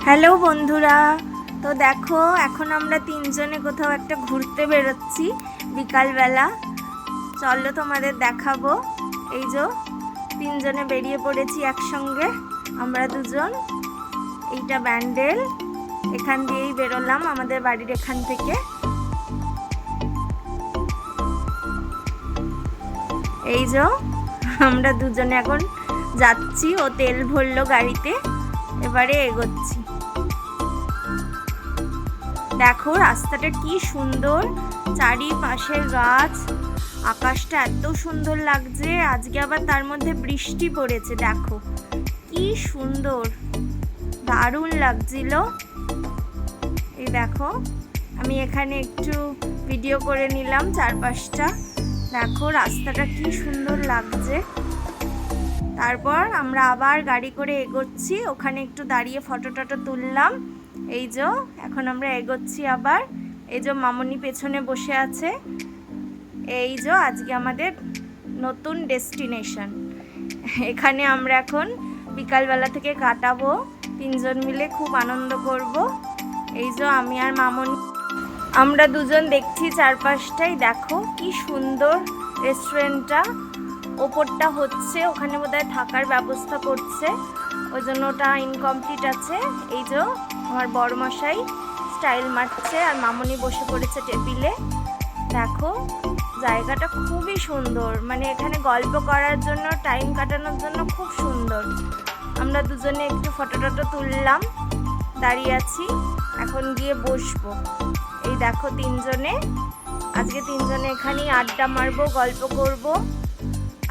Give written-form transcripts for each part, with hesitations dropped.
Hello বন্ধুরা, তো দেখো এখন আমরা তিনজনে কোথাও একটা ঘুরতে বেরোচ্ছি বিকালবেলা। চলো তোমাদের দেখাবো। এই যে তিনজনে বেরিয়ে পড়েছি একসঙ্গে, আমরা দুজন। এইটা ব্যান্ডেল, এখান দিয়েই বেরোলাম আমাদের বাড়ির এখান থেকে। এই যে আমরা দুজনে এখন যাচ্ছি, ও তেল ভরলো গাড়িতে, এবারে এগোচ্ছি। দেখো রাস্তাটা কি সুন্দর, চারিপাশের গাছ, আকাশটা এত সুন্দর লাগছে। আজকে আবার তার মধ্যে বৃষ্টি পড়েছে, দেখো কি সুন্দর, দারুণ লাগছিল। এই দেখো আমি এখানে একটু ভিডিও করে নিলাম চারপাশটা, দেখো রাস্তাটা কি সুন্দর লাগছে। তারপর আমরা আবার গাড়ি করে এগোচ্ছি, ওখানে একটু দাঁড়িয়ে ফটো টটো তুললাম। এই যে এখন আমরা এগোচ্ছি আবার। এই যে মামনি পেছনে বসে আছে। এই যে আজকে আমাদের নতুন ডেস্টিনেশন, এখানে আমরা এখন বিকালবেলা থেকে কাটাবো, তিনজন মিলে খুব আনন্দ করব। এই যে আমি আর মামনি, আমরা দুজন দেখছি চারপাশটাই, দেখো কি সুন্দর রেস্টুরেন্টটা। ওপরটা হচ্ছে, ওখানে বোধহয় থাকার ব্যবস্থা করছে, ওই জন্য ওটা ইনকমপ্লিট আছে। এই যে আমার বড়মশাই স্টাইল মারছে আর মামনি বসে পড়েছে টেবিলে। দেখো জায়গাটা খুবই সুন্দর, মানে এখানে গল্প করার জন্য, টাইম কাটানোর জন্য খুব সুন্দর। আমরা দুজনে একটু ফটো টটো তুললাম, দাঁড়িয়ে আছি, এখন গিয়ে বসবো। এই দেখো তিনজনে, আজকে তিনজনে এখানেই আড্ডা মারবো, গল্প করব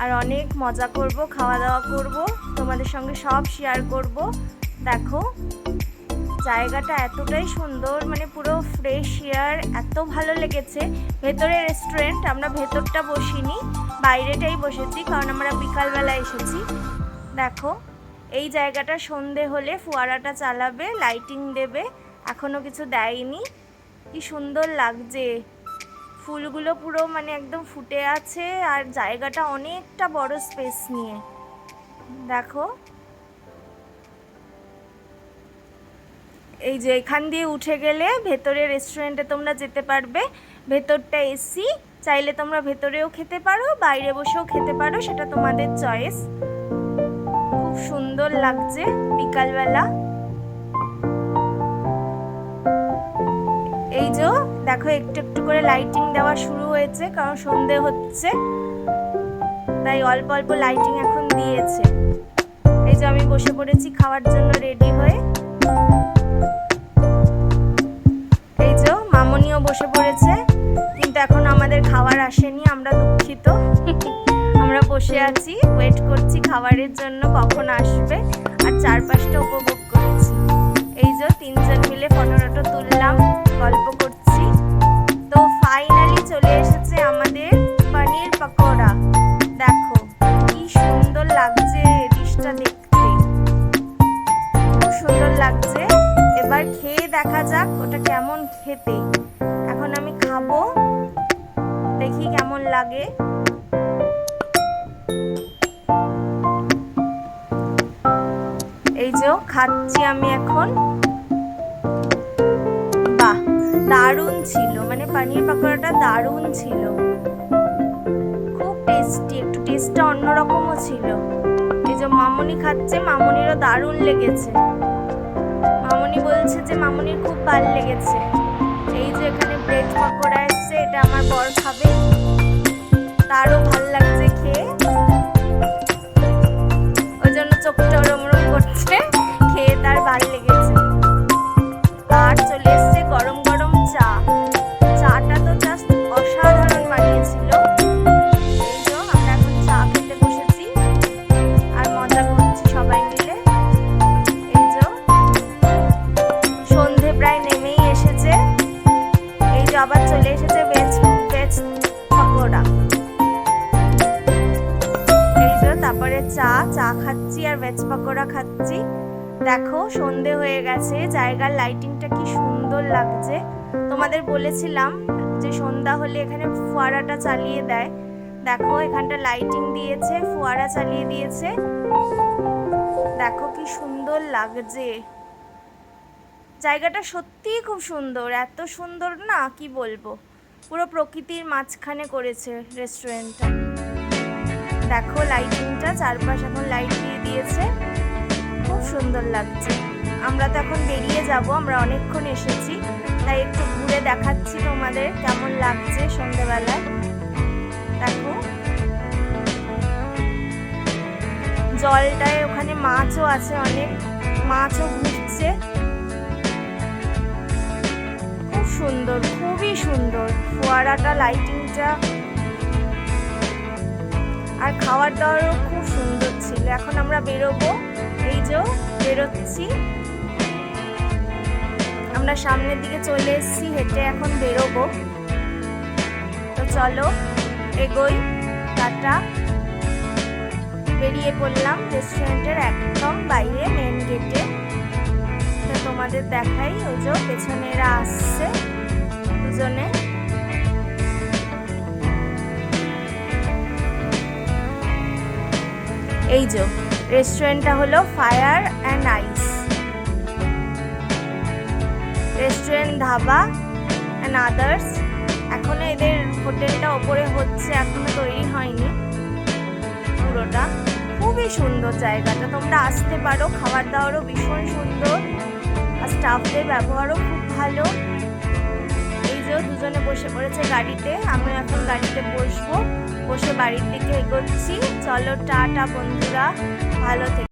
আর অনেক মজা করব, খাওয়া দাওয়া করব, তোমাদের সঙ্গে সব শেয়ার করব। দেখো জায়গাটা এতটাই সুন্দর, মানে পুরো ফ্রেশ এয়ার, এত ভালো লেগেছে। ভেতরে রেস্টুরেন্ট, আমরা ভেতরটা বসিনি, বাইরেটাই বসেছি, কারণ আমরা বিকালবেলা এসেছি। দেখো এই জায়গাটা সন্ধে হলে ফোয়ারাটা চালাবে, লাইটিং দেবে, এখনও কিছু দেয়নি। কি সুন্দর লাগছে, ফুলগুলো পুরো মানে একদম ফুটে আছে, আর জায়গাটা অনেকটা বড় স্পেস নিয়ে। দেখো এই যে এখান দিয়ে উঠে গেলে ভেতরে রেস্টুরেন্টে তোমরা যেতে পারবে। ভেতরটা এসি, চাইলে তোমরা ভেতরেও খেতে পারো, বাইরে বসেও খেতে পারো, সেটা তোমাদের চয়েস। খুব সুন্দর লাগছে বিকালবেলা। এই যে দেখো একটু একটু করে লাইটিং দেওয়া শুরু হয়েছে, কারণ সন্ধে হচ্ছে, তাই অল্প অল্প লাইটিং এখন দিয়েছে। এই যে আমি বসে পড়েছি খাওয়ার জন্য রেডি হয়ে। এই যে মামনিও বসে পড়েছে, কিন্তু এখন আমাদের খাবার আসেনি, আমরা দুঃখিত। আমরা বসে আছি, ওয়েট করছি খাবারের জন্য কখন আসবে, আর চারপাশটা উপভোগ করছি। এই যে তিনজন মিলে ফটো টটো তুললাম, গল্প করছি। তো ফাইনালি চলে এসেছে আমাদের পনির পকোড়া। দেখো কি সুন্দর লাগছে ডিশটা দেখতে, খুব সুন্দর লাগছে। এবার খেয়ে দেখা যাক ওটা কেমন খেতে। এখন আমি খাবো, দেখি কেমন লাগে। এই যে খাচ্ছি আমি এখন। বাহ, দারুণ ছিল, মানে পনির পকোড়াটা দারুণ ছিল, খুব টেস্টি, একটু টেস্টটা অন্যরকমও ছিল। এই যে মামনি খাচ্ছে, মামনিরও দারুণ লেগেছে, মামনি বলছে যে মামনির খুব ভালো লেগেছে। এই যে এখানে ব্রেড পকোড়া এসছে, এটা আমার বর খাবে, তারও ভাল লাগছে খেয়ে, ওই জন্য চোখটা ওরম ওরম করছে, খেয়ে তার ভালো লেগেছে। আর চলে এসছে গরম গরম চা, চাটা তো জাস্ট অসাধারণ বানিয়েছিল। এই যে আমরা এখন চা খেতে বসেছি আর মজা করছি সবাই মিলে। এই যে সন্ধে প্রায় নেমেই এসেছে। এই যে আবার চলে এসেছে ভেজ পকোড়া। এই যে তারপরে চা খাচ্ছি আর ভেজ পকোড়া খাচ্ছি। দেখো সন্ধে হয়ে গেছে, জায়গার লাইটিংটা কি সুন্দর লাগছে। তোমাদের বলেছিলাম যে সন্ধ্যা হলে এখানে ফোয়ারাটা চালিয়ে দেয়, দেখো এখানটা লাইটিং দিয়েছে, ফোয়ারা চালিয়ে দিয়েছে, দেখো কি সুন্দর লাগছে। জায়গাটা সত্যিই খুব সুন্দর, এত সুন্দর না কি বলবো, পুরো প্রকৃতির মাঝখানে করেছে রেস্টুরেন্টটা। দেখো লাইটিংটা, চারপাশ এখন লাইট দিয়ে দিয়েছে, খুব সুন্দর লাগছে। আমরা তো এখন বেরিয়ে যাব, আমরা অনেকক্ষণ এসেছি, তাই একটু ঘুরে দেখাচ্ছি তোমাদের কেমন লাগছে সন্ধ্যেবেলায়। দেখো জলটায় ওখানে মাছও আছে, অনেক মাছও ঘুরছে, খুব সুন্দর, খুবই সুন্দর ফোয়ারাটা, লাইটিংটা, আর খাবার দাবারও খুব সুন্দর ছিল। এখন আমরা বেরোবো, এই যে বেরোচ্ছি, আমরা সামনের দিকে চলে এসেছি, হেঁটে এখন বেরোবো। তো চলো এগোই, টাটা। বেরিয়ে পড়লাম রেস্টুরেন্টের একদম বাইরে, মেন গেটে। তো তোমাদের দেখাই, ওই যে পেছনেরা আসছে দুজনে। এই যে রেস্টুরেন্টটা হলো fire and ice restaurant, dhaba and others. এখনো এদের হোটেলটা ওপরে হচ্ছে, এখনো তৈরি হয়নি পুরোটা। খুবই সুন্দর জায়গাটা, তোমরা আসতে পারো। খাবার দাবারও ভীষণ সুন্দর, আর স্টাফদের ব্যবহারও খুব ভালো। এই যে দুজনে বসে পড়েছে গাড়িতে, আমিও এখন গাড়িতে বসবো, বসে বাড়ির দিকে এগোচ্ছি। চলো টাটা বন্ধুরা, ভালো থেকো।